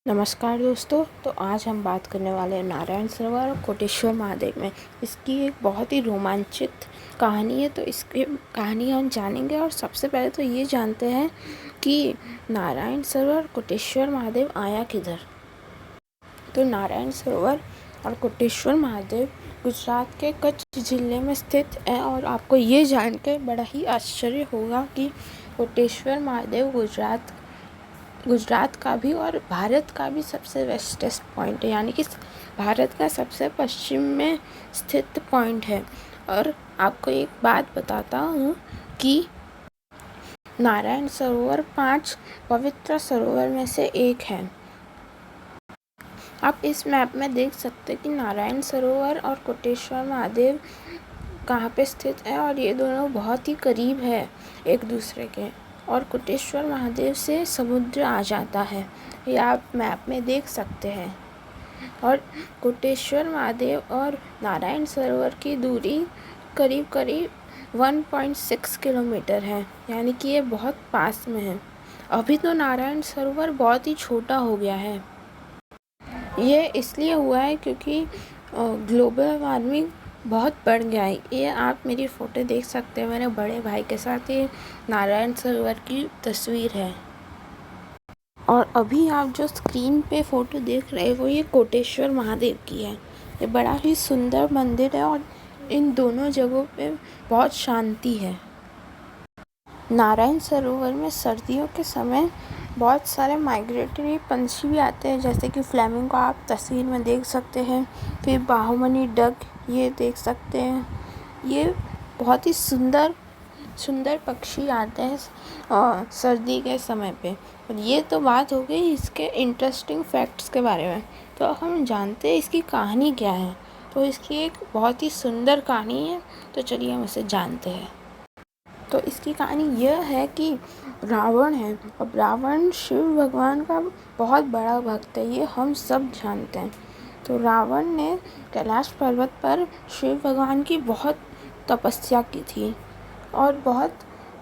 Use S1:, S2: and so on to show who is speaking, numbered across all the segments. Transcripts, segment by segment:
S1: नमस्कार दोस्तों। तो आज हम बात करने वाले हैं नारायण सरोवर और कोटेश्वर महादेव में। इसकी एक बहुत ही रोमांचित कहानी है, तो इसकी कहानी हम जानेंगे। और सबसे पहले तो ये जानते हैं कि नारायण सरोवर कोटेश्वर महादेव आया किधर। तो नारायण सरोवर और कोटेश्वर महादेव गुजरात के कच्छ जिले में स्थित है। और आपको ये जान के बड़ा ही आश्चर्य होगा कि कोटेश्वर महादेव गुजरात का भी और भारत का भी सबसे वेस्टेस्ट पॉइंट है, यानी कि भारत का सबसे पश्चिम में स्थित पॉइंट है। और आपको एक बात बताता हूँ कि नारायण सरोवर 5 पवित्र सरोवर में से एक है। आप इस मैप में देख सकते हैं कि नारायण सरोवर और कोटेश्वर महादेव कहाँ पे स्थित है, और ये दोनों बहुत ही करीब है एक दूसरे के। और कोटेश्वर महादेव से समुद्र आ जाता है, ये आप मैप में देख सकते हैं। और कोटेश्वर महादेव और नारायण सरोवर की दूरी करीब करीब 1.6 किलोमीटर है, यानी कि ये बहुत पास में है। अभी तो नारायण सरोवर बहुत ही छोटा हो गया है। ये इसलिए हुआ है क्योंकि ग्लोबल वार्मिंग बहुत बढ़ गया है। ये आप मेरी फ़ोटो देख सकते हैं, मेरे बड़े भाई के साथ ये नारायण सरोवर की तस्वीर है। और अभी आप जो स्क्रीन पे फ़ोटो देख रहे हैं वो ये कोटेश्वर महादेव की है। ये बड़ा ही सुंदर मंदिर है और इन दोनों जगहों पे बहुत शांति है। नारायण सरोवर में सर्दियों के समय बहुत सारे माइग्रेटरी पंछी भी आते हैं, जैसे कि फ्लैमिंगो आप तस्वीर में देख सकते हैं, फिर बाहुमनी डक ये देख सकते हैं। ये बहुत ही सुंदर पक्षी आते हैं सर्दी के समय पे। और ये तो बात हो गई इसके इंटरेस्टिंग फैक्ट्स के बारे में। तो हम जानते हैं इसकी कहानी क्या है। तो इसकी एक बहुत ही सुंदर कहानी है, तो चलिए हम इसे जानते हैं। तो इसकी कहानी यह है कि रावण है, अब रावण शिव भगवान का बहुत बड़ा भक्त है, ये हम सब जानते हैं। तो रावण ने कैलाश पर्वत पर शिव भगवान की बहुत तपस्या की थी, और बहुत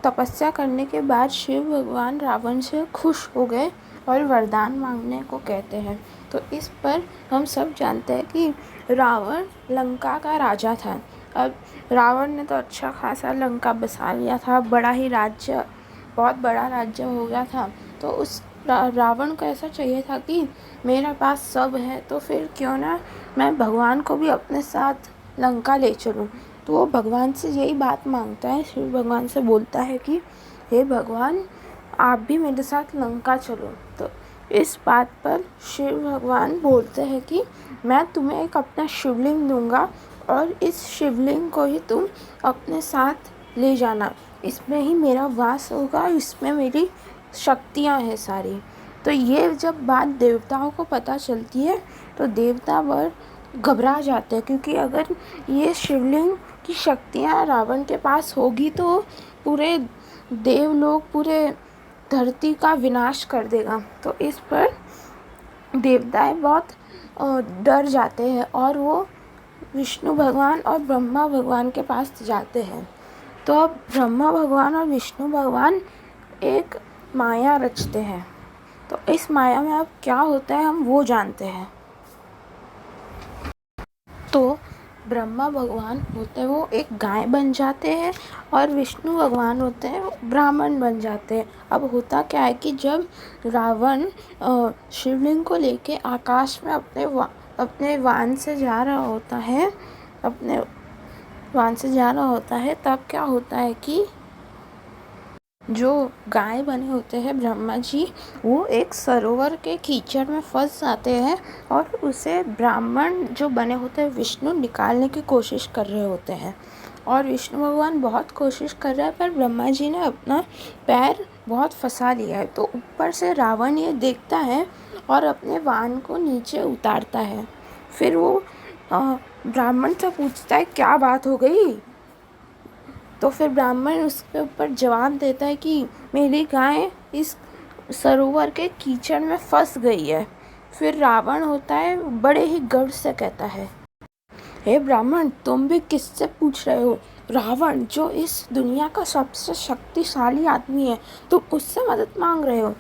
S1: तपस्या करने के बाद शिव भगवान रावण से खुश हो गए और वरदान मांगने को कहते हैं। तो इस पर हम सब जानते हैं कि रावण लंका का राजा था। अब रावण ने तो अच्छा खासा लंका बसा लिया था, बहुत बड़ा राज्य हो गया था। तो उस रावण को ऐसा चाहिए था कि मेरे पास सब है, तो फिर क्यों ना मैं भगवान को भी अपने साथ लंका ले चलूँ। तो वो भगवान से यही बात मांगता है, शिव भगवान से बोलता है कि हे भगवान, आप भी मेरे साथ लंका चलो। तो इस बात पर शिव भगवान बोलते हैं कि मैं तुम्हें एक अपना शिवलिंग दूंगा, और इस शिवलिंग को ही तुम अपने साथ ले जाना, इसमें ही मेरा वास होगा, इसमें मेरी शक्तियाँ हैं सारी। तो ये जब बात देवताओं को पता चलती है तो देवता बहुत घबरा जाते हैं, क्योंकि अगर ये शिवलिंग की शक्तियाँ रावण के पास होगी तो पूरे देवलोक, पूरे धरती का विनाश कर देगा। तो इस पर देवता बहुत डर जाते हैं, और वो विष्णु भगवान और ब्रह्मा भगवान के पास जाते हैं। तो अब ब्रह्मा भगवान और विष्णु भगवान एक माया रचते हैं। तो इस माया में अब क्या होता है हम वो जानते हैं। तो ब्रह्मा भगवान होते हैं वो एक गाय बन जाते हैं, और विष्णु भगवान होते हैं वो ब्राह्मण बन जाते हैं। अब होता क्या है कि जब रावण शिवलिंग को लेके आकाश में अपने वाहन से जा रहा होता है, तब क्या होता है कि जो गाय बने होते हैं ब्रह्मा जी, वो एक सरोवर के कीचड़ में फंस जाते हैं, और उसे ब्राह्मण जो बने होते हैं विष्णु निकालने की कोशिश कर रहे होते हैं। और विष्णु भगवान बहुत कोशिश कर रहे हैं, पर ब्रह्मा जी ने अपना पैर बहुत फंसा लिया है। तो ऊपर से रावण ये देखता है और अपने वाहन को नीचे उतारता है। फिर वो ब्राह्मण से पूछता है क्या बात हो गई। तो फिर ब्राह्मण उसके ऊपर जवाब देता है कि मेरी गाय इस सरोवर के कीचड़ में फंस गई है। फिर रावण होता है बड़े ही गर्व से कहता है, हे ब्राह्मण, तुम भी किससे पूछ रहे हो? रावण जो इस दुनिया का सबसे शक्तिशाली आदमी है, तुम उससे मदद मांग रहे हो?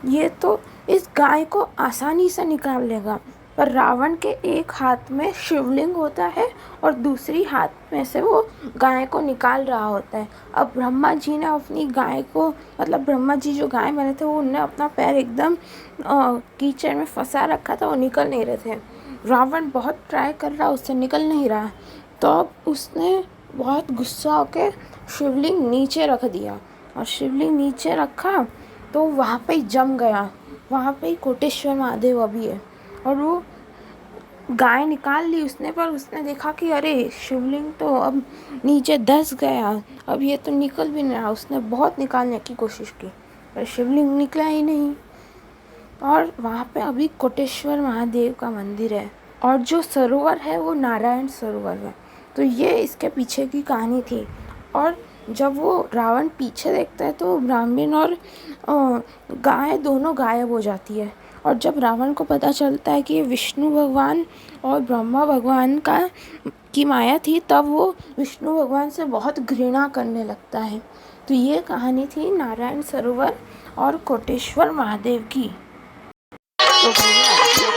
S1: ये तो इस गाय को आसानी से निकाल लेगा। पर रावण के एक हाथ में शिवलिंग होता है और दूसरी हाथ में से वो गाय को निकाल रहा होता है। अब ब्रह्मा जी ने अपनी गाय को, मतलब ब्रह्मा जी जो गाय बने थे, वो उनने अपना पैर एकदम कीचड़ में फंसा रखा था, वो निकल नहीं रहे थे। रावण बहुत ट्राई कर रहा, उससे निकल नहीं रहा। तो अब उसने बहुत गुस्सा होकर शिवलिंग नीचे रख दिया, और शिवलिंग नीचे रखा तो वहाँ पे ही जम गया। वहाँ पे ही कोटेश्वर महादेव अभी है। और वो गाय निकाल ली उसने, पर उसने देखा कि अरे शिवलिंग तो अब नीचे धंस गया, अब ये तो निकल भी नहीं रहा। उसने बहुत निकालने की कोशिश की पर शिवलिंग निकला ही नहीं। और वहाँ पे अभी कोटेश्वर महादेव का मंदिर है, और जो सरोवर है वो नारायण सरोवर है। तो ये इसके पीछे की कहानी थी। और जब वो रावण पीछे देखता है तो ब्राह्मण और गाय दोनों गायब हो जाती है। और जब रावण को पता चलता है कि ये विष्णु भगवान और ब्रह्मा भगवान की माया थी, तब वो विष्णु भगवान से बहुत घृणा करने लगता है। तो ये कहानी थी नारायण सरोवर और कोटेश्वर महादेव की। तो भैया ये